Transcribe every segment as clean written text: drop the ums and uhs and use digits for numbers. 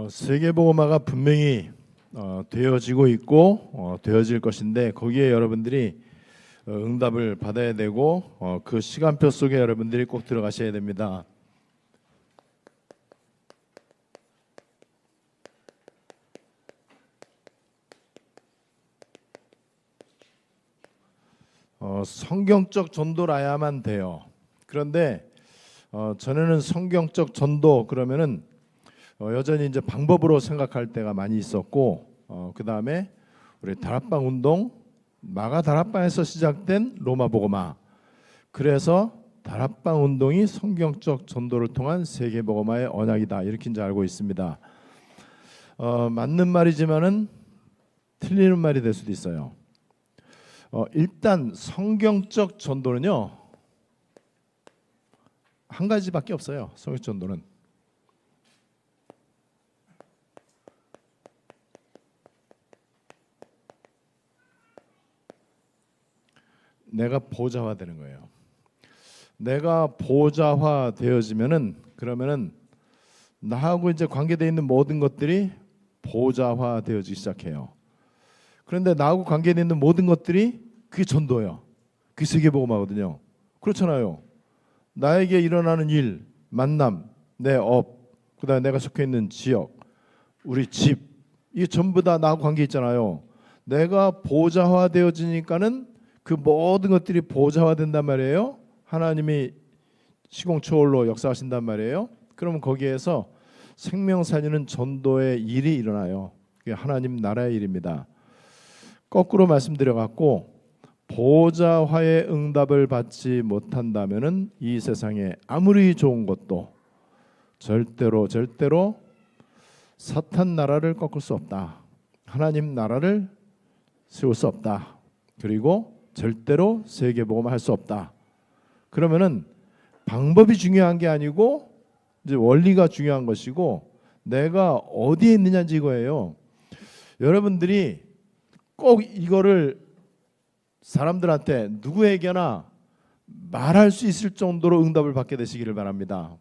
세계복음화가 분명히 되어지고 있고 되어질 것인데 거기에 여러분들이 응답을 받아야 되고 그 시간표 속에 여러분들이 꼭 들어가셔야 됩니다. 성경적 전도라야만 돼요. 그런데 전에는 성경적 전도 그러면은 여전히 이제 방법으로 생각할 때가 많이 있었고 그 다음에 우리 다락방 운동 마가 다락방에서 시작된 로마 복음화, 그래서 다락방 운동이 성경적 전도를 통한 세계 복음화의 언약이다 이렇게 이제 알고 있습니다. 맞는 말이지만은 틀리는 말이 될 수도 있어요. 일단 성경적 전도는요 한 가지밖에 없어요. 성경적 전도는 내가 보좌화 되는 거예요. 내가 보좌화 되어지면은 그러면은 나하고 이제 관계되어 있는 모든 것들이 보좌화 되어지기 시작해요. 그런데 나하고 관계되어 있는 모든 것들이 그게 전도예요. 그게 세계복음화거든요. 그렇잖아요. 나에게 일어나는 일, 만남, 내 업, 그다음에 내가 속해 있는 지역, 우리 집, 이게 전부 다 나하고 관계 있잖아요. 내가 보좌화 되어지니까는 그 모든 것들이 보좌화 된단 말이에요. 하나님이 시공초월로 역사하신단 말이에요. 그러면 거기에서 생명 살리는 전도의 일이 일어나요. 그게 하나님 나라의 일입니다. 거꾸로 말씀드려갖고 보좌화의 응답을 받지 못한다면은 이 세상에 아무리 좋은 것도 절대로 사탄 나라를 꺾을 수 없다. 하나님 나라를 세울 수 없다. 그리고 절대로 세계복음화 할 수 없다. 그러면은 방법이 중요한 게 아니고 이제 원리가 중요한 것이고 내가 어디에 있느냐 이거예요. 여러분들이 꼭 이거를 사람들한테 누구에게나 말할 수 있을 정도로 응답을 받게 되시기를 바랍니다.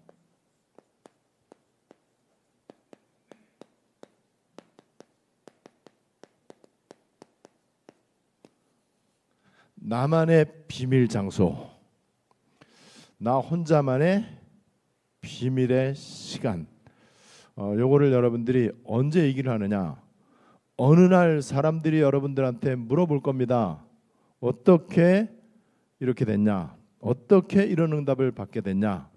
나만의 비밀 장소, 나 혼자만의 비밀의 시간, 요거를 여러분들이 언제 얘기를 하느냐? 어느 날 사람들이 여러분들한테 물어볼 겁니다. 어떻게 이렇게 됐냐? 어떻게 이런 응답을 받게 됐냐?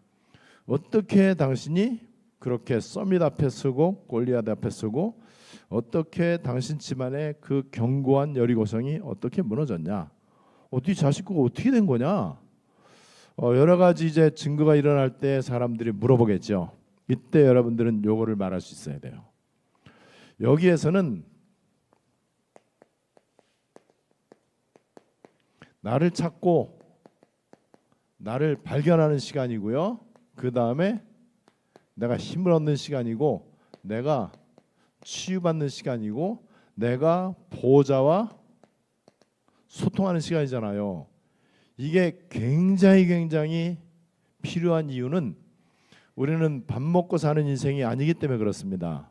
어떻게 당신이 그렇게 서밋 앞에 서고 골리앗 앞에 서고 어떻게 당신 집안의 그 견고한 여리고성이 어떻게 무너졌냐? 어떻게 자식구가 어떻게 된 거냐? 여러 가지 이제 증거가 일어날 때 사람들이 물어보겠죠. 이때 여러분들은 요거를 말할 수 있어야 돼요. 여기에서는 나를 찾고 나를 발견하는 시간이고요. 그 다음에 내가 힘을 얻는 시간이고 내가 치유받는 시간이고 내가 보호자와 소통하는 시간이잖아요. 이게 굉장히 필요한 이유는 우리는 밥 먹고 사는 인생이 아니기 때문에 그렇습니다.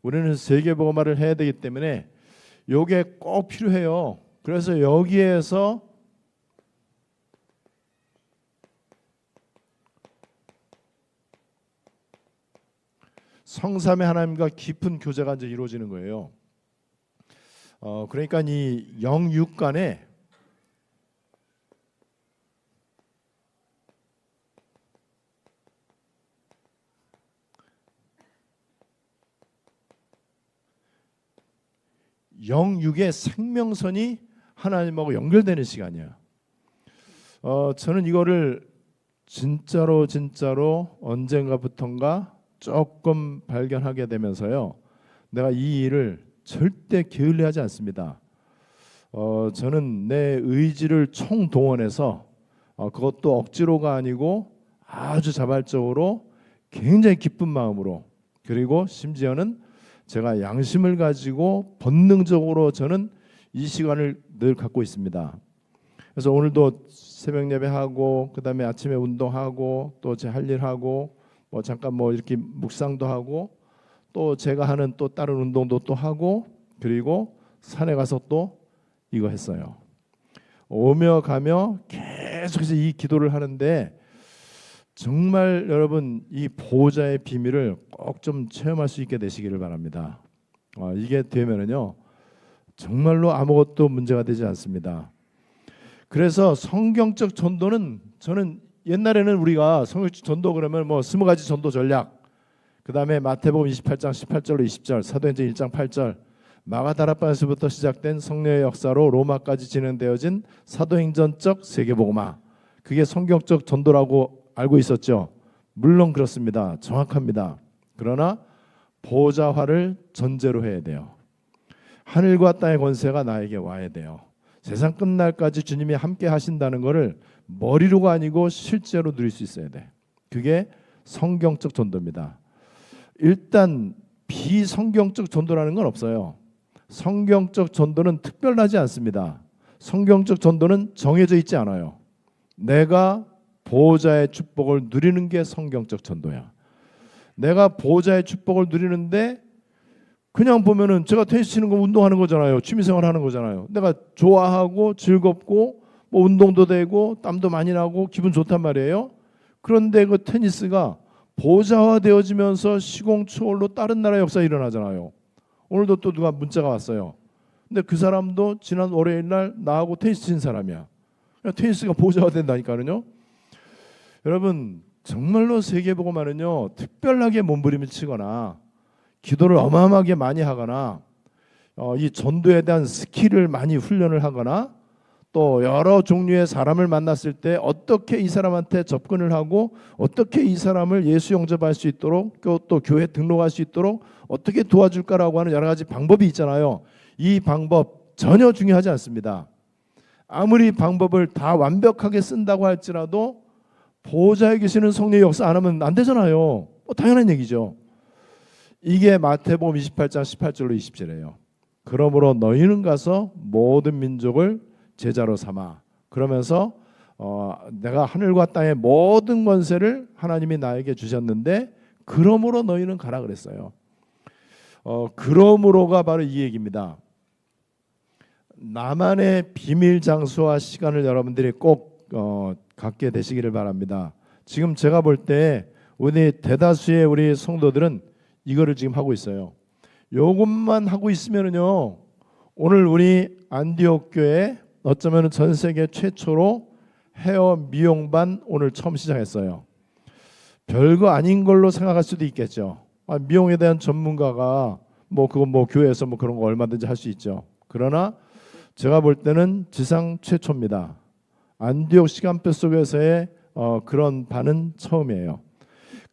우리는 세계복음화를 해야 되기 때문에 이게 꼭 필요해요. 그래서 여기에서 성삼의 하나님과 깊은 교제가 이제 이루어지는 거예요. 그러니까 이 영육 간에 영육의 생명선이 하나님하고 연결되는 시간이에요. 저는 이거를 진짜로 언젠가부턴가 조금 발견하게 되면서요. 내가 이 일을 절대 게을리하지 않습니다. 저는 내 의지를 총동원해서 그것도 억지로가 아니고 아주 자발적으로 굉장히 기쁜 마음으로 그리고 심지어는 제가 양심을 가지고 본능적으로 저는 이 시간을 늘 갖고 있습니다. 그래서 오늘도 새벽 예배하고 그다음에 아침에 운동하고 또 제 할 일 하고 뭐 잠깐 뭐 이렇게 묵상도 하고 또 제가 하는 또 다른 운동도 또 하고 그리고 산에 가서 또 이거 했어요. 오며 가며 계속해서 이 기도를 하는데 정말 여러분 이 보호자의 비밀을 꼭 좀 체험할 수 있게 되시기를 바랍니다. 이게 되면은요 정말로 아무것도 문제가 되지 않습니다. 그래서 성경적 전도는 저는 옛날에는 우리가 성경적 전도 그러면 뭐 20가지 전도 전략, 그 다음에 마태복음 28장 18절로 20절, 사도행전 1장 8절, 마가다락방에서부터 시작된 성령의 역사로 로마까지 진행되어진 사도행전적 세계복음화, 그게 성경적 전도라고 알고 있었죠. 물론 그렇습니다. 정확합니다. 그러나 보좌화를 전제로 해야 돼요. 하늘과 땅의 권세가 나에게 와야 돼요. 세상 끝날까지 주님이 함께 하신다는 것을 머리로가 아니고 실제로 누릴 수 있어야 돼. 그게 성경적 전도입니다. 일단 비성경적 전도라는 건 없어요. 성경적 전도는 특별하지 않습니다. 성경적 전도는 정해져 있지 않아요. 내가 보호자의 축복을 누리는 게 성경적 전도야. 내가 보호자의 축복을 누리는데 그냥 보면은 제가 테니스 치는 거 운동하는 거잖아요. 취미생활 하는 거잖아요. 내가 좋아하고 즐겁고 뭐 운동도 되고 땀도 많이 나고 기분 좋단 말이에요. 그런데 그 테니스가 보호자화되어지면서 시공초월로 다른 나라 역사에 일어나잖아요. 오늘도 또 누가 문자가 왔어요. 근데 그 사람도 지난 월요일 날 나하고 테니스 친 사람이야. 테니스가 보호자화된다니까요. 여러분 정말로 세계복음화는요 특별하게 몸부림을 치거나 기도를 어마어마하게 많이 하거나 이 전도에 대한 스킬을 많이 훈련을 하거나 또 여러 종류의 사람을 만났을 때 어떻게 이 사람한테 접근을 하고 어떻게 이 사람을 예수 영접할 수 있도록 또 교회 등록할 수 있도록 어떻게 도와줄까라고 하는 여러 가지 방법이 있잖아요. 이 방법 전혀 중요하지 않습니다. 아무리 방법을 다 완벽하게 쓴다고 할지라도 보호자에 계시는 성령의 역사 안 하면 안 되잖아요. 당연한 얘기죠. 이게 마태복음 28장 18절로 20절이에요. 그러므로 너희는 가서 모든 민족을 제자로 삼아. 그러면서 내가 하늘과 땅의 모든 권세를 하나님이 나에게 주셨는데 그러므로 너희는 가라 그랬어요. 그러므로가 바로 이 얘기입니다. 나만의 비밀 장소와 시간을 여러분들이 꼭 갖게 되시기를 바랍니다. 지금 제가 볼 때 우리 대다수의 우리 성도들은 이거를 지금 하고 있어요. 요것만 하고 있으면은요 오늘 우리 안디옥 교회 어쩌면 전 세계 최초로 헤어 미용반 오늘 처음 시작했어요. 별거 아닌 걸로 생각할 수도 있겠죠. 미용에 대한 전문가가 그건 교회에서 그런 거 얼마든지 할 수 있죠. 그러나 제가 볼 때는 지상 최초입니다. 안디옥 시간표 속에서의 그런 반은 처음이에요.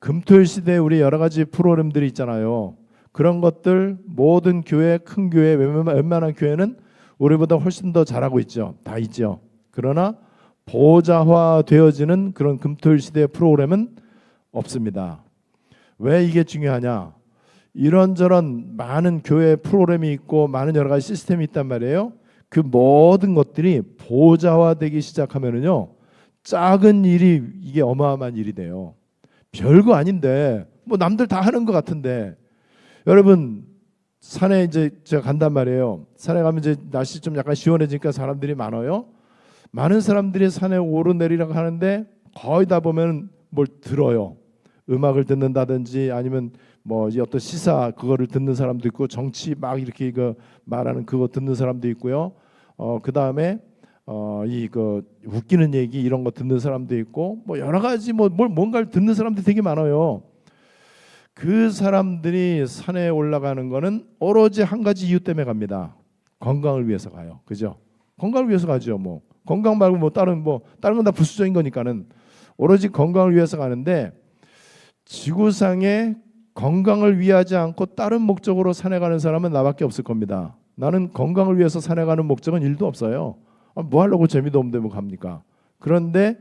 금토일 시대에 우리 여러 가지 프로그램들이 있잖아요. 그런 것들 모든 교회, 큰 교회, 웬만한 교회는 우리보다 훨씬 더 잘하고 있죠. 다 있죠. 그러나 보호자화 되어지는 그런 금토일 시대의 프로그램은 없습니다. 왜 이게 중요하냐? 이런저런 많은 교회 프로그램이 있고 많은 여러 가지 시스템이 있단 말이에요. 그 모든 것들이 보호자화되기 시작하면은요 작은 일이 이게 어마어마한 일이 돼요. 별거 아닌데 남들 다 하는 것 같은데 여러분 산에 이제 제가 간단 말이에요. 산에 가면 이제 날씨 좀 약간 시원해지니까 사람들이 많아요. 많은 사람들이 산에 오르내리라고 하는데 거의 다 보면 뭘 들어요. 음악을 듣는다든지 아니면 어떤 시사 그거를 듣는 사람도 있고 정치 막 이렇게 말하는 그거 듣는 사람도 있고요. 그 다음에 웃기는 얘기 이런 거 듣는 사람도 있고 여러 가지 뭔가를 듣는 사람들이 되게 많아요. 그 사람들이 산에 올라가는 거는 오로지 한 가지 이유 때문에 갑니다. 건강을 위해서 가요. 그죠? 건강을 위해서 가죠. 건강 말고 다른 건 다 부수적인 거니까는 오로지 건강을 위해서 가는데 지구상에 건강을 위하지 않고 다른 목적으로 산에 가는 사람은 나밖에 없을 겁니다. 나는 건강을 위해서 산에 가는 목적은 일도 없어요. 뭐 하려고 재미도 없는데 갑니까? 그런데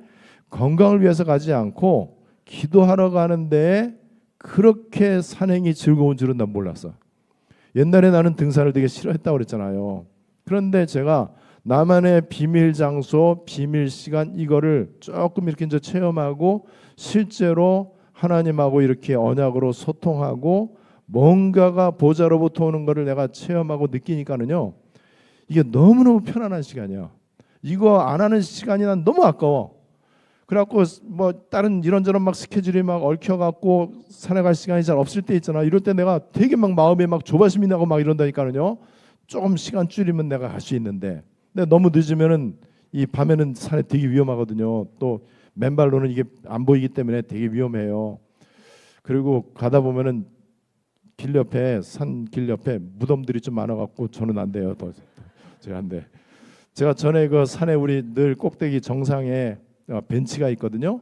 건강을 위해서 가지 않고 기도하러 가는데 그렇게 산행이 즐거운 줄은 난 몰랐어. 옛날에 나는 등산을 되게 싫어했다고 그랬잖아요. 그런데 제가 나만의 비밀 장소, 비밀 시간 이거를 조금 이렇게 이제 체험하고 실제로 하나님하고 이렇게 언약으로 소통하고 뭔가가 보좌로부터 오는 거를 내가 체험하고 느끼니까는요, 이게 너무너무 편안한 시간이야. 이거 안 하는 시간이 난 너무 아까워. 그래갖고 뭐 다른 이런저런 막 스케줄이 막 얽혀갖고 산에 갈 시간이 잘 없을 때 있잖아. 이럴 때 내가 되게 막 마음에 막 조바심이 나고 막 이런다니까는요. 조금 시간 줄이면 내가 갈 수 있는데, 근데 너무 늦으면은 이 밤에는 산에 되게 위험하거든요. 또 맨발로는 이게 안 보이기 때문에 되게 위험해요. 그리고 가다 보면은 길 옆에, 산 길 옆에 무덤들이 좀 많아갖고 저는 안 돼요. 더 제가 안 돼. 제가 전에 그 산에 우리 늘 꼭대기 정상에 벤치가 있거든요.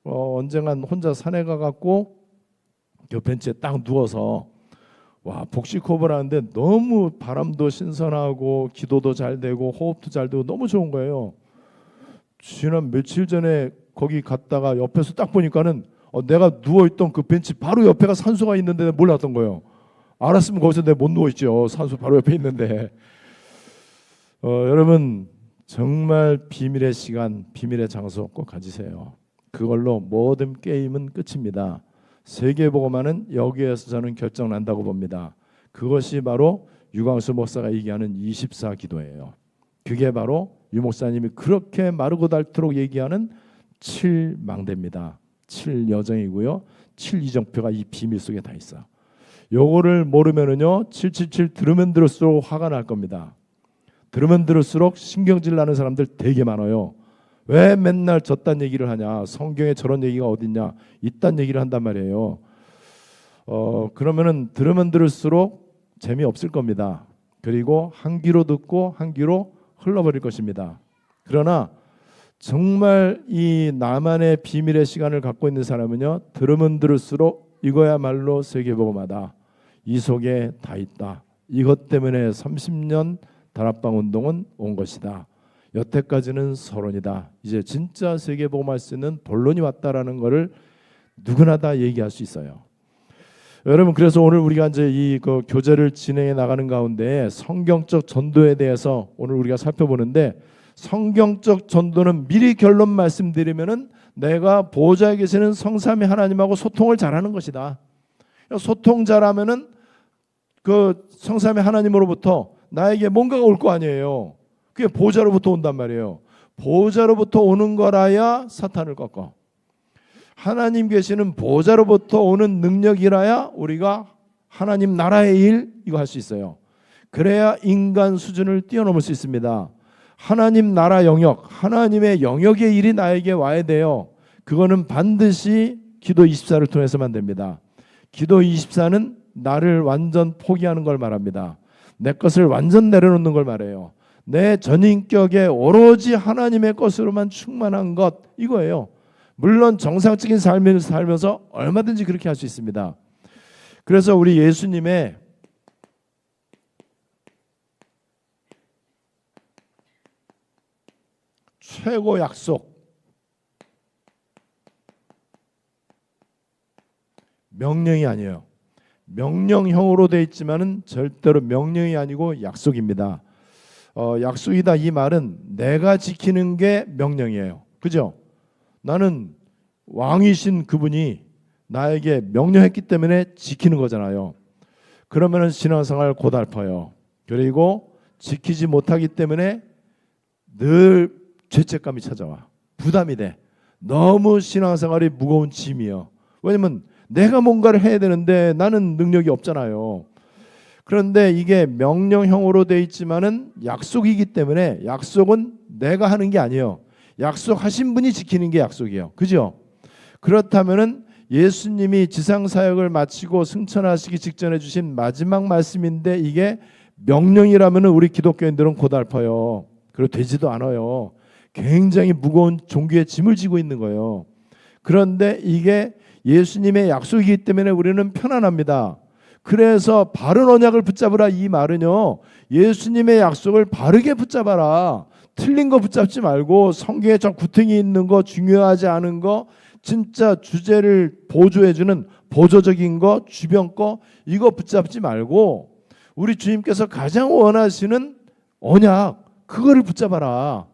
언젠간 혼자 산에 가갖고 그 벤치에 딱 누워서 와, 복식호흡을 하는데 너무 바람도 신선하고 기도도 잘 되고 호흡도 잘 되고 너무 좋은 거예요. 지난 며칠 전에 거기 갔다가 옆에서 딱 보니까는 내가 누워있던 그 벤치 바로 옆에가 산소가 있는데 몰랐던 거예요. 알았으면 거기서 내가 못 누워있죠. 산소 바로 옆에 있는데. 여러분 정말 비밀의 시간, 비밀의 장소 꼭 가지세요. 그걸로 모든 게임은 끝입니다. 세계복음화는 여기에서 저는 결정난다고 봅니다. 그것이 바로 유광수 목사가 얘기하는 24 기도예요. 그게 바로 유 목사님이 그렇게 마르고 닳도록 얘기하는 7망대입니다. 7여정이고요. 7이정표가 이 비밀 속에 다 있어. 요거를 모르면은요, 777 들으면 들을수록 화가 날 겁니다. 들으면 들을수록 신경질 나는 사람들 되게 많아요. 왜 맨날 저딴 얘기를 하냐, 성경에 저런 얘기가 어딨냐, 이딴 얘기를 한단 말이에요. 그러면은 들으면 들을수록 재미없을 겁니다. 그리고 한 귀로 듣고 한 귀로 흘러버릴 것입니다. 그러나 정말 이 나만의 비밀의 시간을 갖고 있는 사람은요, 들으면 들을수록 이거야말로 세계복음화다. 이 속에 다 있다. 이것 때문에 30년 다락방 운동은 온 것이다. 여태까지는 서론이다. 이제 진짜 세계복음할 수 있는 본론이 왔다라는 것을 누구나 다 얘기할 수 있어요. 여러분, 그래서 오늘 우리가 이제 이 그 교제를 진행해 나가는 가운데 성경적 전도에 대해서 오늘 우리가 살펴보는데, 성경적 전도는 미리 결론 말씀드리면은 내가 보좌에 계시는 성삼위 하나님하고 소통을 잘하는 것이다. 소통 잘하면은 그 성삼위 하나님으로부터 나에게 뭔가가 올 거 아니에요. 그게 보좌로부터 온단 말이에요. 보좌로부터 오는 거라야 사탄을 꺾어. 하나님 계시는 보좌로부터 오는 능력이라야 우리가 하나님 나라의 일 이거 할 수 있어요. 그래야 인간 수준을 뛰어넘을 수 있습니다. 하나님 나라 영역, 하나님의 영역의 일이 나에게 와야 돼요. 그거는 반드시 기도 24를 통해서만 됩니다. 기도 24는 나를 완전 포기하는 걸 말합니다. 내 것을 완전 내려놓는 걸 말해요. 내 전인격에 오로지 하나님의 것으로만 충만한 것, 이거예요. 물론 정상적인 삶을 살면서 얼마든지 그렇게 할 수 있습니다. 그래서 우리 예수님의 최고 약속, 명령이 아니에요. 명령형으로 되어 있지만은 절대로 명령이 아니고 약속입니다. 약속이다 이 말은 내가 지키는 게 명령이에요. 그죠? 나는 왕이신 그분이 나에게 명령했기 때문에 지키는 거잖아요. 그러면은 신앙생활 고달퍼요. 그리고 지키지 못하기 때문에 늘 죄책감이 찾아와. 부담이 돼. 너무 신앙생활이 무거운 짐이요. 왜냐면 내가 뭔가를 해야 되는데 나는 능력이 없잖아요. 그런데 이게 명령형으로 되어 있지만은 약속이기 때문에 약속은 내가 하는 게 아니에요. 약속하신 분이 지키는 게 약속이에요. 그죠? 그렇다면은 예수님이 지상사역을 마치고 승천하시기 직전에 주신 마지막 말씀인데 이게 명령이라면은 우리 기독교인들은 고달퍼요. 그리고 되지도 않아요. 굉장히 무거운 종교의 짐을 지고 있는 거예요. 그런데 이게 예수님의 약속이기 때문에 우리는 편안합니다. 그래서 바른 언약을 붙잡으라 이 말은요, 예수님의 약속을 바르게 붙잡아라. 틀린 거 붙잡지 말고 성경에 좀 구탱이 있는 거, 중요하지 않은 거, 진짜 주제를 보조해주는 보조적인 거, 주변 거 이거 붙잡지 말고 우리 주님께서 가장 원하시는 언약 그거를 붙잡아라.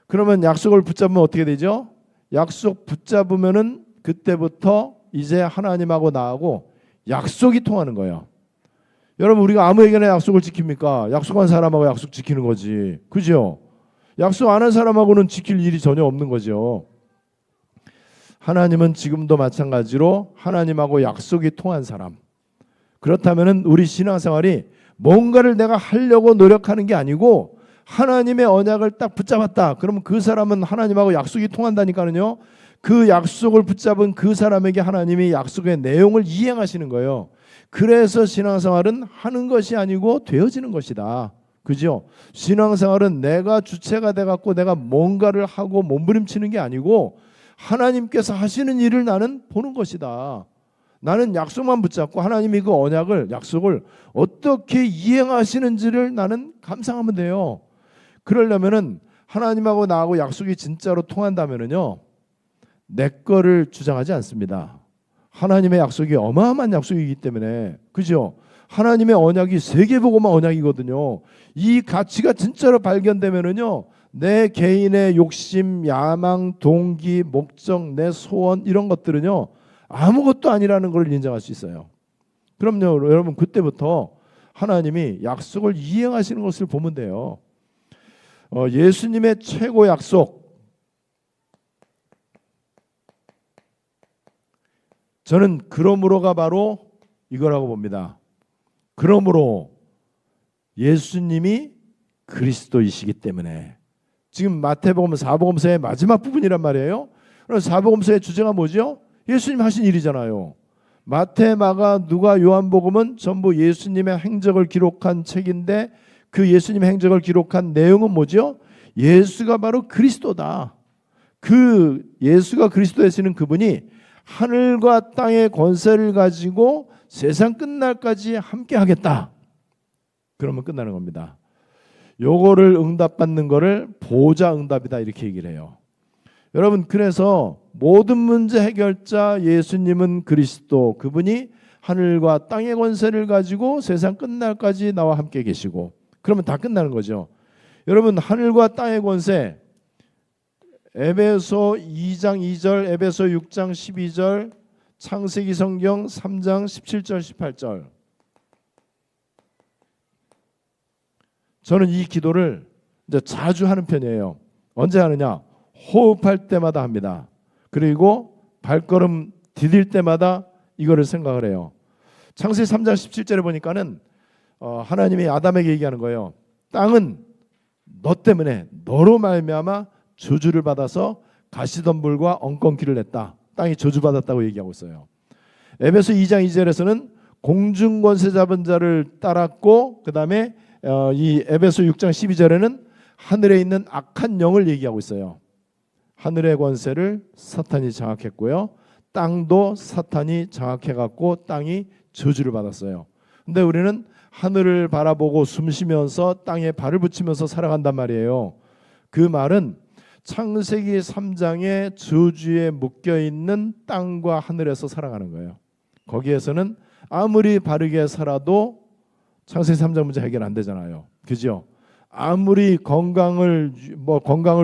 그러면 약속을 붙잡으면 어떻게 되죠? 약속 붙잡으면은 그때부터 이제 하나님하고 나하고 약속이 통하는 거예요. 여러분 우리가 아무에게나 약속을 지킵니까? 약속한 사람하고 약속 지키는 거지. 그죠? 약속 안 한 사람하고는 지킬 일이 전혀 없는 거죠. 하나님은 지금도 마찬가지로 하나님하고 약속이 통한 사람. 그렇다면 우리 신앙생활이 뭔가를 내가 하려고 노력하는 게 아니고 하나님의 언약을 딱 붙잡았다. 그러면 그 사람은 하나님하고 약속이 통한다니까요. 그 약속을 붙잡은 그 사람에게 하나님이 약속의 내용을 이행하시는 거예요. 그래서 신앙생활은 하는 것이 아니고 되어지는 것이다. 그죠? 신앙생활은 내가 주체가 돼갖고 내가 뭔가를 하고 몸부림치는 게 아니고 하나님께서 하시는 일을 나는 보는 것이다. 나는 약속만 붙잡고 하나님이 그 언약을 약속을 어떻게 이행하시는지를 나는 감상하면 돼요. 그러려면은 하나님하고 나하고 약속이 진짜로 통한다면은요, 내 거를 주장하지 않습니다. 하나님의 약속이 어마어마한 약속이기 때문에, 그죠? 하나님의 언약이 세계보고만 언약이거든요. 이 가치가 진짜로 발견되면은요, 내 개인의 욕심, 야망, 동기, 목적, 내 소원 이런 것들은요 아무것도 아니라는 걸 인정할 수 있어요. 그럼요, 여러분 그때부터 하나님이 약속을 이행하시는 것을 보면 돼요. 예수님의 최고 약속, 저는 그러므로가 바로 이거라고 봅니다. 그러므로 예수님이 그리스도이시기 때문에, 지금 마태복음 사복음서의 마지막 부분이란 말이에요. 그럼 사복음서의 주제가 뭐죠? 예수님 하신 일이잖아요. 마태, 마가, 누가, 요한복음은 전부 예수님의 행적을 기록한 책인데 그 예수님의 행적을 기록한 내용은 뭐죠? 예수가 바로 그리스도다. 그 예수가 그리스도 되시는 그분이 하늘과 땅의 권세를 가지고 세상 끝날까지 함께 하겠다. 그러면 끝나는 겁니다. 요거를 응답받는 거를 보좌 응답이다 이렇게 얘기를 해요. 여러분 그래서 모든 문제 해결자 예수님은 그리스도, 그분이 하늘과 땅의 권세를 가지고 세상 끝날까지 나와 함께 계시고, 그러면 다 끝나는 거죠. 여러분 하늘과 땅의 권세, 에베소 2장 2절, 에베소 6장 12절, 창세기 성경 3장 17절 18절. 저는 이 기도를 이제 자주 하는 편이에요. 언제 하느냐? 호흡할 때마다 합니다. 그리고 발걸음 디딜 때마다 이거를 생각을 해요. 창세기 3장 17절에 보니까는 하나님이 아담에게 얘기하는 거예요. 땅은 너 때문에, 너로 말미암아 저주를 받아서 가시덤불과 엉겅퀴를 냈다. 땅이 저주받았다고 얘기하고 있어요. 에베소 2장 2절에서는 공중권세 잡은 자를 따랐고, 그 다음에 이 에베소 6장 12절에는 하늘에 있는 악한 영을 얘기하고 있어요. 하늘의 권세를 사탄이 장악했고요, 땅도 사탄이 장악해갖고 땅이 저주를 받았어요. 근데 우리는 하늘을 바라보고 숨쉬면서 땅에 발을 붙이면서 살아간단 말이에요. 그 말은 창세기 3장의 저주에 묶여있는 땅과 하늘에서 살아가는 거예요. 거기에서는 아무리 바르게 살아도 창세기 3장 문제 해결 안 되잖아요. 그죠? 아무리 건강을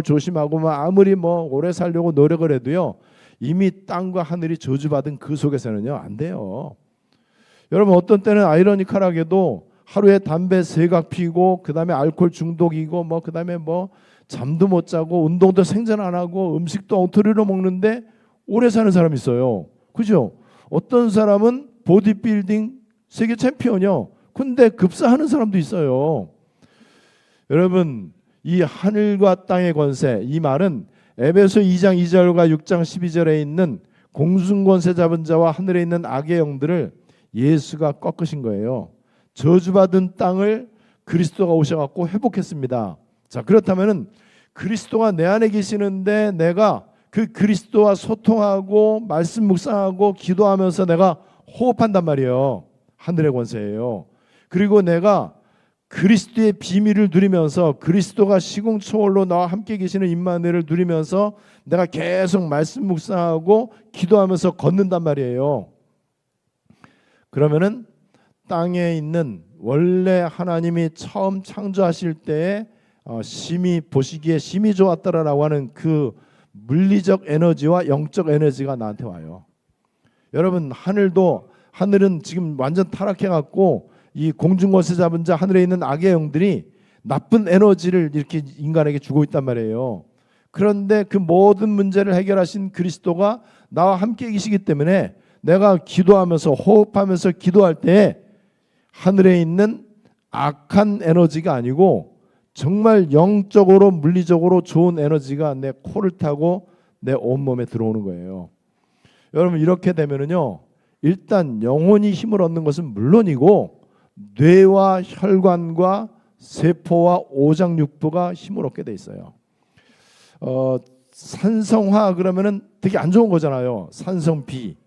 조심하고 아무리 오래 살려고 노력을 해도요, 이미 땅과 하늘이 저주받은 그 속에서는요 안 돼요. 여러분 어떤 때는 아이러니컬하게도 하루에 담배 3각 피고, 그 다음에 알코올 중독이고, 그 다음에 잠도 못 자고, 운동도 생전 안 하고, 음식도 엉터리로 먹는데 오래 사는 사람이 있어요. 그죠? 어떤 사람은 보디빌딩 세계 챔피언이요. 근데 급사하는 사람도 있어요. 여러분 이 하늘과 땅의 권세, 이 말은 에베소 2장 2절과 6장 12절에 있는 공중권세 잡은 자와 하늘에 있는 악의 영들을 예수가 꺾으신 거예요. 저주받은 땅을 그리스도가 오셔갖고 회복했습니다. 자, 그렇다면은 그리스도가 내 안에 계시는데 내가 그 그리스도와 소통하고 말씀 묵상하고 기도하면서 내가 호흡한단 말이에요. 하늘의 권세예요. 그리고 내가 그리스도의 비밀을 누리면서, 그리스도가 시공초월로 나와 함께 계시는 임마누엘을 누리면서 내가 계속 말씀 묵상하고 기도하면서 걷는단 말이에요. 그러면은 땅에 있는 원래 하나님이 처음 창조하실 때에 심히 보시기에 심히 좋았더라라고 하는 그 물리적 에너지와 영적 에너지가 나한테 와요. 여러분 하늘도 하늘은 지금 완전 타락해 갖고 이 공중권세 잡은 자 하늘에 있는 악의 영들이 나쁜 에너지를 이렇게 인간에게 주고 있단 말이에요. 그런데 그 모든 문제를 해결하신 그리스도가 나와 함께 계시기 때문에 내가 기도하면서 호흡하면서 기도할 때 하늘에 있는 악한 에너지가 아니고 정말 영적으로 물리적으로 좋은 에너지가 내 코를 타고 내 온몸에 들어오는 거예요. 여러분 이렇게 되면은요, 일단 영혼이 힘을 얻는 것은 물론이고 뇌와 혈관과 세포와 오장육부가 힘을 얻게 돼 있어요. 산성화 그러면은 되게 안 좋은 거잖아요. 산성비.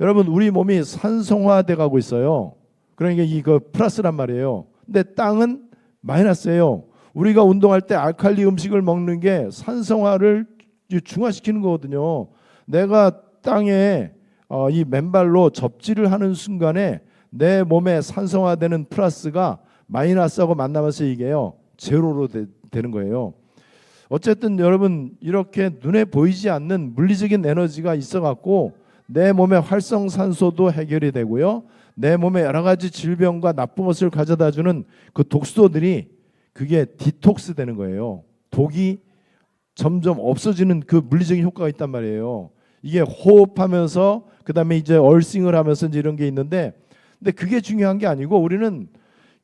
여러분 우리 몸이 산성화돼 가고 있어요. 그러니까 이거 플러스란 말이에요. 근데 땅은 마이너스예요. 우리가 운동할 때 알칼리 음식을 먹는 게 산성화를 중화시키는 거거든요. 내가 땅에 이 맨발로 접지를 하는 순간에 내 몸에 산성화되는 플러스가 마이너스하고 만나면서 이게요 제로로 되는 거예요. 어쨌든 여러분 이렇게 눈에 보이지 않는 물리적인 에너지가 있어갖고 내 몸의 활성산소도 해결이 되고요, 내 몸에 여러 가지 질병과 나쁜 것을 가져다주는 그 독소들이 그게 디톡스 되는 거예요. 독이 점점 없어지는 그 물리적인 효과가 있단 말이에요. 이게 호흡하면서 그다음에 이제 얼싱을 하면서 이제 이런 게 있는데, 근데 그게 중요한 게 아니고 우리는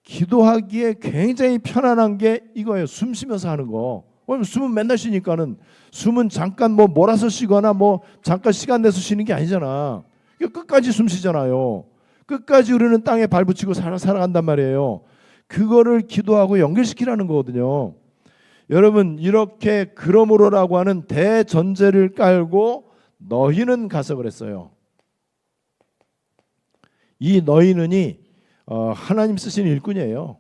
기도하기에 굉장히 편안한 게 이거예요. 숨 쉬면서 하는 거. 숨은 맨날 쉬니까는, 숨은 잠깐 뭐 몰아서 쉬거나 뭐 잠깐 시간 내서 쉬는 게 아니잖아. 끝까지 숨 쉬잖아요. 끝까지 우리는 땅에 발붙이고 살아간단 말이에요. 그거를 기도하고 연결시키라는 거거든요. 여러분 이렇게 그러므로라고 하는 대전제를 깔고 너희는 가서 그랬어요. 이 너희는이 하나님 쓰시는 일꾼이에요.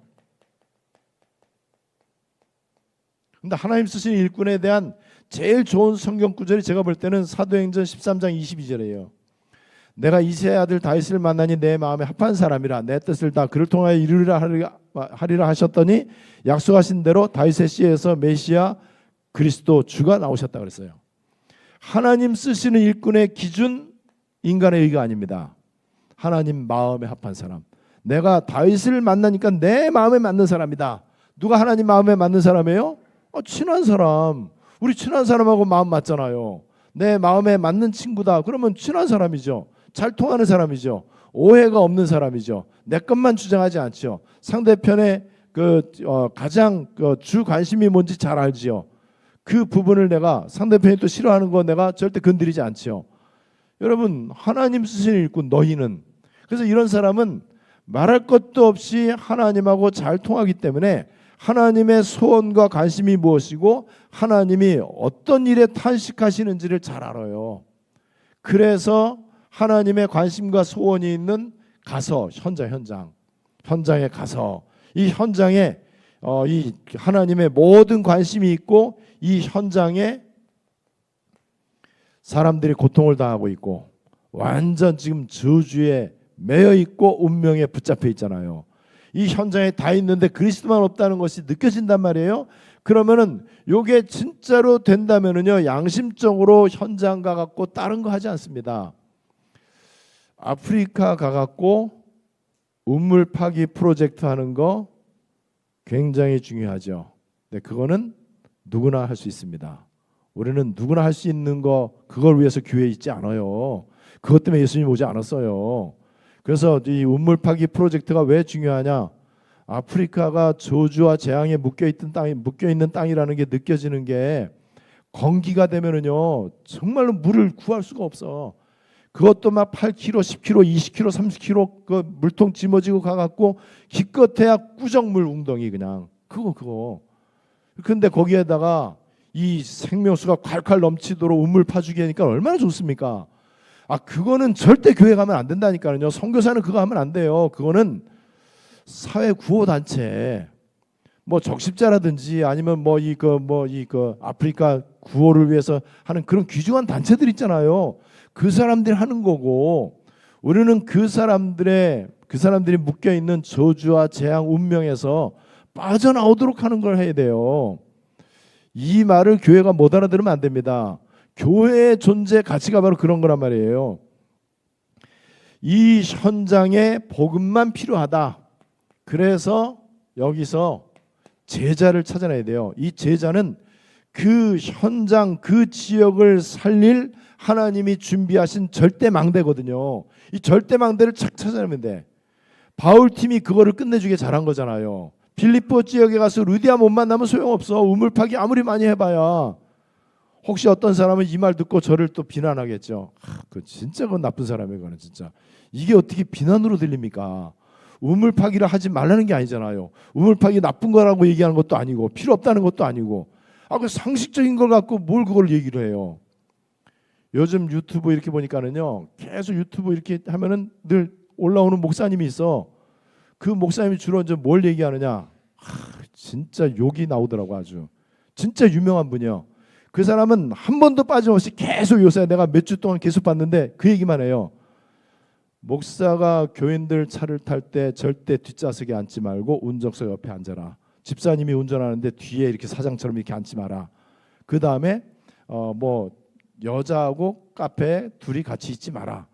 근데 하나님 쓰시는 일꾼에 대한 제일 좋은 성경 구절이 제가 볼 때는 사도행전 13장 22절이에요. 내가 이새의 아들 다윗을 만나니 내 마음에 합한 사람이라 내 뜻을 다 그를 통하여 이루리라 하리라 하셨더니 약속하신 대로 다윗의 씨에서 메시아 그리스도 주가 나오셨다 그랬어요. 하나님 쓰시는 일꾼의 기준 인간의 의가 아닙니다. 하나님 마음에 합한 사람. 내가 다윗을 만나니까 내 마음에 맞는 사람이다. 누가 하나님 마음에 맞는 사람이에요? 친한 사람. 우리 친한 사람하고 마음 맞잖아요. 내 마음에 맞는 친구다. 그러면 친한 사람이죠. 잘 통하는 사람이죠. 오해가 없는 사람이죠. 내 것만 주장하지 않죠. 상대편의 가장 주 관심이 뭔지 잘 알지요. 그 부분을 내가 상대편이 또 싫어하는 거 내가 절대 건드리지 않죠. 여러분 하나님 쓰시는 일꾼 너희는, 그래서 이런 사람은 말할 것도 없이 하나님하고 잘 통하기 때문에 하나님의 소원과 관심이 무엇이고 하나님이 어떤 일에 탄식하시는지를 잘 알아요. 그래서 하나님의 관심과 소원이 있는 가서 현장에 가서 이 현장에 이 하나님의 모든 관심이 있고 이 현장에 사람들이 고통을 당하고 있고 완전 지금 저주에 매여 있고 운명에 붙잡혀 있잖아요. 이 현장에 다 있는데 그리스도만 없다는 것이 느껴진단 말이에요. 그러면은 요게 진짜로 된다면은요, 양심적으로 현장 가갖고 다른 거 하지 않습니다. 아프리카 가갖고 우물 파기 프로젝트 하는 거 굉장히 중요하죠. 근데 그거는 누구나 할 수 있습니다. 우리는 누구나 할 수 있는 거, 그걸 위해서 교회에 있지 않아요. 그것 때문에 예수님 오지 않았어요. 그래서 이 우물 파기 프로젝트가 왜 중요하냐? 아프리카가 저주와 재앙에 묶여있는 땅이라는 게 느껴지는 게, 건기가 되면은요 정말로 물을 구할 수가 없어. 그것도 막 8km, 10km, 20km, 30km 그 물통 짊어지고 가갖고 기껏해야 꾸정물 웅덩이 그냥 그거. 근데 거기에다가 이 생명수가 콸콸 넘치도록 우물 파주기 하니까 얼마나 좋습니까? 그거는 절대 교회 가면 안 된다니까요. 선교사는 그거 하면 안 돼요. 그거는 사회 구호 단체, 뭐 적십자라든지 아니면 아프리카 구호를 위해서 하는 그런 귀중한 단체들 있잖아요. 그 사람들이 하는 거고, 우리는 그 사람들이 묶여 있는 저주와 재앙 운명에서 빠져나오도록 하는 걸 해야 돼요. 이 말을 교회가 못 알아들으면 안 됩니다. 교회의 존재 가치가 바로 그런 거란 말이에요. 이 현장에 복음만 필요하다. 그래서 여기서 제자를 찾아내야 돼요. 이 제자는 그 현장, 그 지역을 살릴 하나님이 준비하신 절대망대거든요. 이 절대망대를 착 찾아내면 돼. 바울팀이 그거를 끝내주게 잘한 거잖아요. 빌립보 지역에 가서 루디아 못 만나면 소용없어. 우물파기 아무리 많이 해봐야. 혹시 어떤 사람은 이 말 듣고 저를 또 비난하겠죠. 그 진짜 그건 나쁜 사람이에요. 그거는 진짜. 이게 어떻게 비난으로 들립니까? 우물파기를 하지 말라는 게 아니잖아요. 우물파기 나쁜 거라고 얘기하는 것도 아니고 필요 없다는 것도 아니고. 그 상식적인 걸 갖고 뭘 그걸 얘기를 해요. 요즘 유튜브 이렇게 보니까는요, 계속 유튜브 이렇게 하면은 늘 올라오는 목사님이 있어. 그 목사님이 주로 이제 뭘 얘기하느냐? 진짜 욕이 나오더라고. 아주 진짜 유명한 분이요. 그 사람은 한 번도 빠짐없이 계속 요새 내가 몇 주 동안 계속 봤는데 그 얘기만 해요. 목사가 교인들 차를 탈 때 절대 뒷좌석에 앉지 말고 운전석 옆에 앉아라. 집사님이 운전하는데 뒤에 이렇게 사장처럼 이렇게 앉지 마라. 그 다음에 뭐 여자하고 카페에 둘이 같이 있지 마라.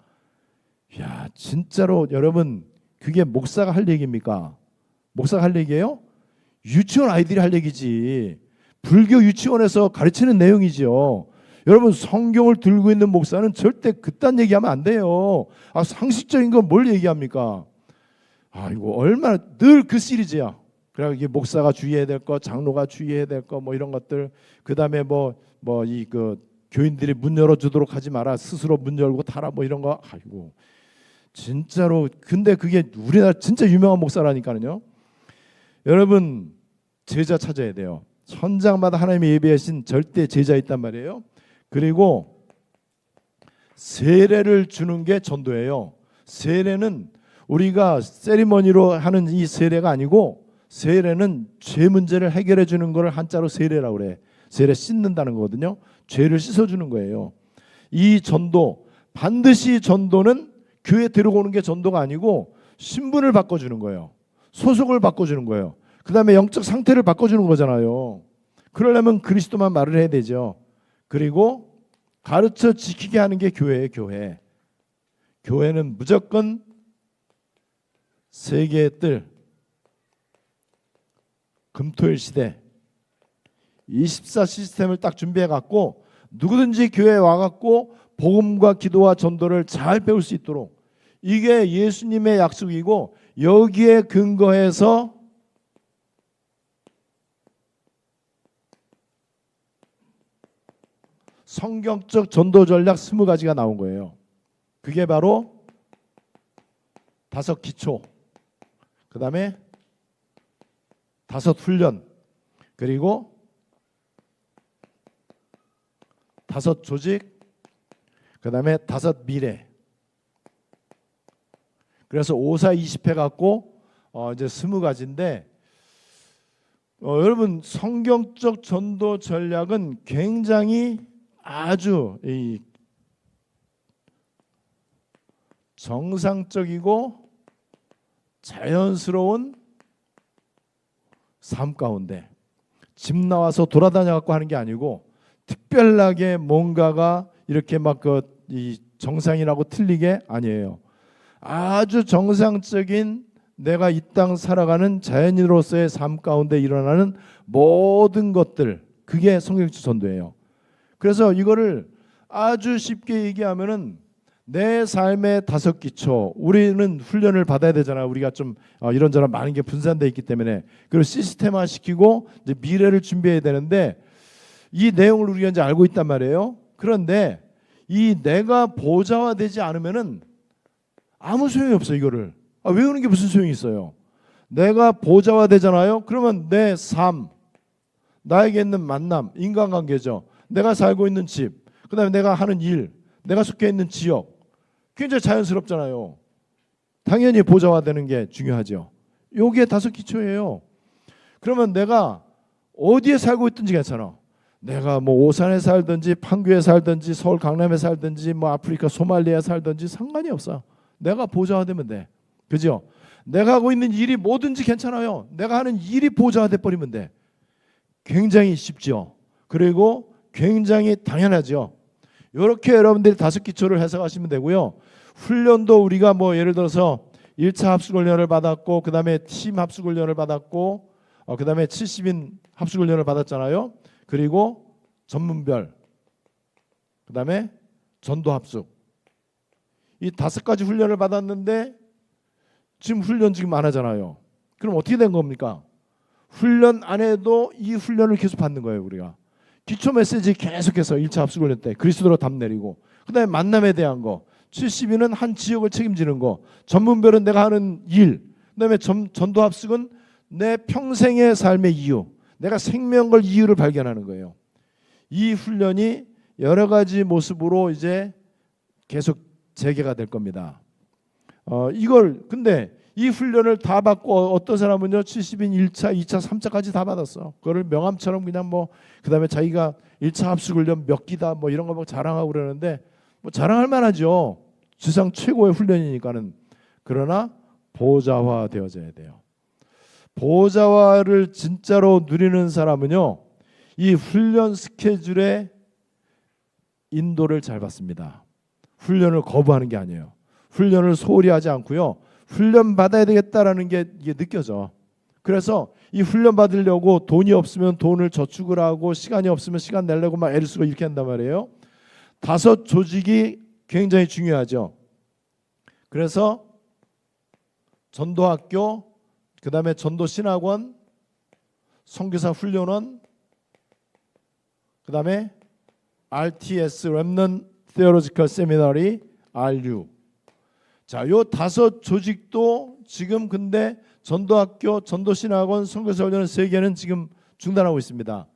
야, 진짜로 여러분, 그게 목사가 할 얘기입니까? 목사가 할 얘기예요? 유치원 아이들이 할 얘기지. 불교 유치원에서 가르치는 내용이죠. 여러분, 성경을 들고 있는 목사는 절대 그딴 얘기하면 안 돼요. 상식적인 건 뭘 얘기합니까? 이거 얼마나 늘 그 시리즈야. 그래, 이게 목사가 주의해야 될 거, 장로가 주의해야 될 거, 뭐 이런 것들. 그 다음에 그 교인들이 문 열어주도록 하지 마라. 스스로 문 열고 타라. 뭐 이런 거. 아이고, 진짜로. 근데 그게 우리나라 진짜 유명한 목사라니까요. 여러분, 제자 찾아야 돼요. 현장마다 하나님이 예비하신 절대 제자 있단 말이에요. 그리고 세례를 주는 게 전도예요. 세례는 우리가 세리머니로 하는 이 세례가 아니고, 세례는 죄 문제를 해결해 주는 걸 한자로 세례라고 그래. 세례 씻는다는 거거든요. 죄를 씻어주는 거예요. 이 전도, 반드시 전도는 교회 들어오는 게 전도가 아니고 신분을 바꿔주는 거예요. 소속을 바꿔주는 거예요. 그 다음에 영적 상태를 바꿔주는 거잖아요. 그러려면 그리스도만 말을 해야 되죠. 그리고 가르쳐 지키게 하는 게 교회예요. 교회. 교회는 무조건 세계의 뜰, 금토일 시대 24 시스템을 딱 준비해 갖고 누구든지 교회에 와갖고 복음과 기도와 전도를 잘 배울 수 있도록, 이게 예수님의 약속이고, 여기에 근거해서 성경적 전도 전략 20가지가 나온 거예요. 그게 바로 5 기초, 그 다음에 5 훈련, 그리고 5 조직, 그 다음에 5 미래. 그래서 5, 4, 20 해갖고 이제 20가지인데, 여러분, 성경적 전도 전략은 굉장히 아주 정상적이고 자연스러운 삶 가운데, 집 나와서 돌아다녀 갖고 하는 게 아니고 특별하게 뭔가가 이렇게 막 이 정상이라고 틀리게 아니에요. 아주 정상적인 내가 이 땅 살아가는 자연인으로서의 삶 가운데 일어나는 모든 것들, 그게 성경적 전도예요. 그래서 이거를 아주 쉽게 얘기하면은 내 삶의 5 기초, 우리는 훈련을 받아야 되잖아요. 우리가 좀 이런저런 많은 게 분산되어 있기 때문에. 그리고 시스템화 시키고 이제 미래를 준비해야 되는데, 이 내용을 우리가 이제 알고 있단 말이에요. 그런데 이 내가 보좌화되지 않으면은 아무 소용이 없어. 이거를 외우는 게 무슨 소용이 있어요? 내가 보좌화되잖아요. 그러면 내 삶, 나에게 있는 만남, 인간관계죠. 내가 살고 있는 집, 그 다음에 내가 하는 일, 내가 속해 있는 지역, 굉장히 자연스럽잖아요. 당연히 보좌화되는 게 중요하죠. 요게 5 기초예요. 그러면 내가 어디에 살고 있든지 괜찮아. 내가 뭐 오산에 살든지 판교에 살든지 서울 강남에 살든지 뭐 아프리카 소말리아에 살든지 상관이 없어. 내가 보좌화되면 돼. 그죠? 내가 하고 있는 일이 뭐든지 괜찮아요. 내가 하는 일이 보좌화돼 버리면 돼. 굉장히 쉽죠. 그리고 굉장히 당연하죠. 이렇게 여러분들이 5 기초를 해석하시면 되고요. 훈련도 우리가 뭐 예를 들어서 1차 합숙훈련을 받았고 그 다음에 팀 합숙훈련을 받았고 그 다음에 70인 합숙훈련을 받았잖아요. 그리고 전문별, 그 다음에 전도합숙, 이 5가지 훈련을 받았는데 지금 훈련 지금 안 하잖아요. 그럼 어떻게 된 겁니까? 훈련 안 해도 이 훈련을 계속 받는 거예요. 우리가 기초 메시지 계속해서 1차 합숙훈련 때 그리스도로 답 내리고, 그 다음에 만남에 대한 거, 70인은 한 지역을 책임지는 거, 전문별은 내가 하는 일, 그 다음에 전도합숙은 내 평생의 삶의 이유, 내가 생명 걸 이유를 발견하는 거예요. 이 훈련이 여러 가지 모습으로 이제 계속 재개가 될 겁니다. 이걸 근데 이 훈련을 다 받고 어떤 사람은요 70인 1차, 2차, 3차까지 다 받았어. 그거를 명함처럼 그냥 뭐 그다음에 자기가 1차 합숙훈련 몇 기다 뭐 이런 거 막 자랑하고 그러는데 뭐 자랑할 만하죠. 지상 최고의 훈련이니까는. 그러나 보호자화 되어져야 돼요. 보호자화를 진짜로 누리는 사람은요 이 훈련 스케줄에 인도를 잘 받습니다. 훈련을 거부하는 게 아니에요. 훈련을 소홀히 하지 않고요. 훈련 받아야 되겠다라는 게 이게 느껴져. 그래서 이 훈련 받으려고 돈이 없으면 돈을 저축을 하고 시간이 없으면 시간 내려고 막 애를 쓰고 이렇게 한단 말이에요. 5 조직이 굉장히 중요하죠. 그래서 전도학교, 그 다음에 전도신학원, 선교사 훈련원, 그 다음에 RTS Remnant Theological Seminary RU. 자, 요 5 조직도 지금 근데 전도학교, 전도신학원, 선교사 훈련원 3개는 지금 중단하고 있습니다.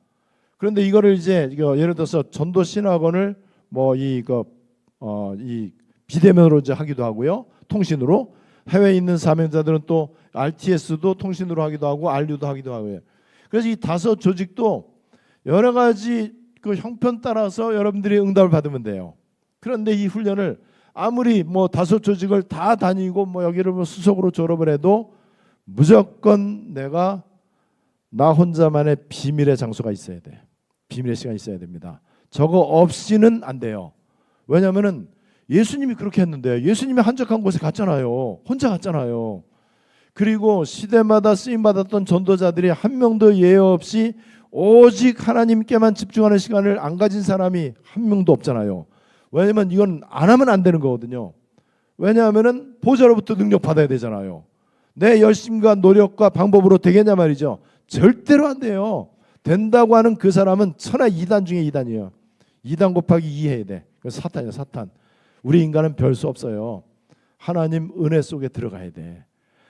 그런데 이거를 이제 예를 들어서 전도신학원을 뭐 이 비대면으로 이제 하기도 하고요, 통신으로. 해외에 있는 사명자들은 또 RTS도 통신으로 하기도 하고 RU도 하기도 하고요. 그래서 이 5 조직도 여러 가지 그 형편 따라서 여러분들이 응답을 받으면 돼요. 그런데 이 훈련을 아무리 뭐 5 조직을 다 다니고 뭐 여기를 뭐 수석으로 졸업을 해도 무조건 내가 나 혼자만의 비밀의 장소가 있어야 돼. 비밀의 시간이 있어야 됩니다. 저거 없이는 안 돼요. 왜냐하면은 예수님이 그렇게 했는데, 예수님이 한적한 곳에 갔잖아요. 혼자 갔잖아요. 그리고 시대마다 쓰임받았던 전도자들이 한 명도 예외 없이 오직 하나님께만 집중하는 시간을 안 가진 사람이 한 명도 없잖아요. 왜냐하면 이건 안 하면 안 되는 거거든요. 왜냐하면은 보좌로부터 능력 받아야 되잖아요. 내 열심과 노력과 방법으로 되겠냐 말이죠. 절대로 안 돼요. 된다고 하는 그 사람은 천하 2단 중에 2단이에요. 2단 곱하기 2 해야 돼. 그래서 사탄이에요, 사탄. 우리 인간은 별 수 없어요. 하나님 은혜 속에 들어가야 돼.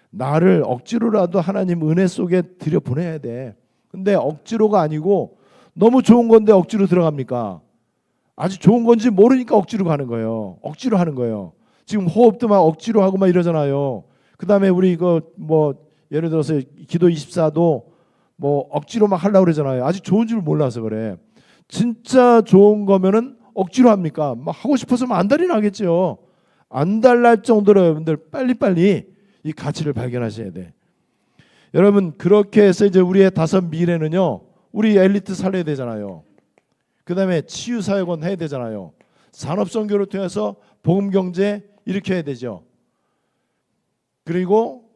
나를 억지로라도 하나님 은혜 속에 들여보내야 돼. 근데 억지로가 아니고 너무 좋은 건데 억지로 들어갑니까? 아주 좋은 건지 모르니까 억지로 가는 거예요. 억지로 하는 거예요. 지금 호흡도 막 억지로 하고 막 이러잖아요. 그 다음에 우리 이거 뭐 예를 들어서 기도 24도 뭐 억지로 막 하려고 그러잖아요. 아직 좋은 줄 몰라서 그래. 진짜 좋은 거면은 억지로 합니까? 막 하고 싶어서면 안달이 나겠죠. 안달 날 정도로 여러분들 빨리빨리 이 가치를 발견하셔야 돼. 여러분 그렇게 해서 이제 우리의 5 미래는요, 우리 엘리트 살려야 되잖아요. 그 다음에 치유사역원 해야 되잖아요. 산업선교를 통해서 복음경제 일으켜야 되죠. 그리고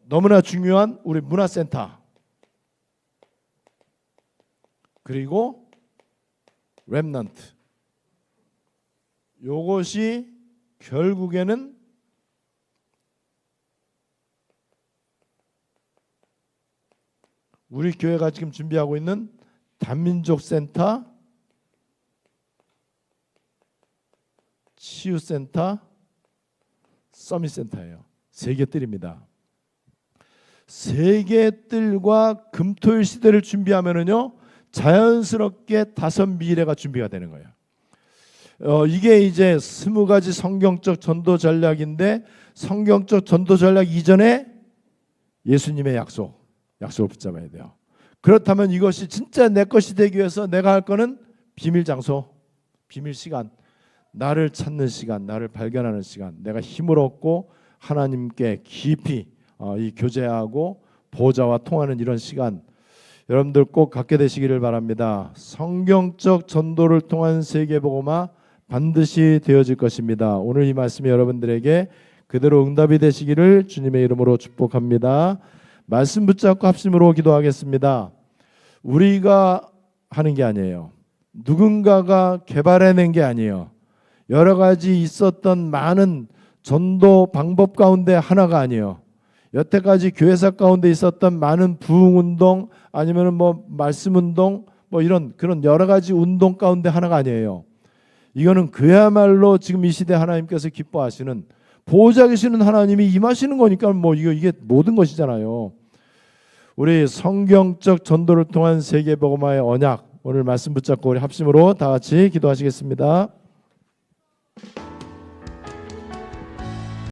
너무나 중요한 우리 문화센터, 그리고 렘넌트, 요것이 결국에는 우리 교회가 지금 준비하고 있는 단민족 센터, 치유센터, 서밋센터예요. 3개 뜰입니다. 3개 뜰과 금토일 시대를 준비하면은요, 자연스럽게 5 미래가 준비가 되는 거예요. 이게 이제 20가지 성경적 전도 전략인데, 성경적 전도 전략 이전에 예수님의 약속을 붙잡아야 돼요. 그렇다면 이것이 진짜 내 것이 되기 위해서 내가 할 거는 비밀 장소, 비밀 시간, 나를 찾는 시간, 나를 발견하는 시간, 내가 힘을 얻고 하나님께 깊이 이 교제하고 보호자와 통하는 이런 시간, 여러분들 꼭 갖게 되시기를 바랍니다. 성경적 전도를 통한 세계복음화 반드시 되어질 것입니다. 오늘 이 말씀이 여러분들에게 그대로 응답이 되시기를 주님의 이름으로 축복합니다. 말씀 붙잡고 합심으로 기도하겠습니다. 우리가 하는 게 아니에요. 누군가가 개발해낸 게 아니에요. 여러 가지 있었던 많은 전도 방법 가운데 하나가 아니에요. 여태까지 교회사 가운데 있었던 많은 부흥운동 아니면 뭐 말씀운동 뭐 이런 그런 여러 가지 운동 가운데 하나가 아니에요. 이거는 그야말로 지금 이 시대 하나님께서 기뻐하시는 보호자 계시는 하나님이 임하시는 거니까 뭐 이게 모든 것이잖아요. 우리 성경적 전도를 통한 세계복음화의 언약 오늘 말씀 붙잡고 우리 합심으로 다 같이 기도하시겠습니다.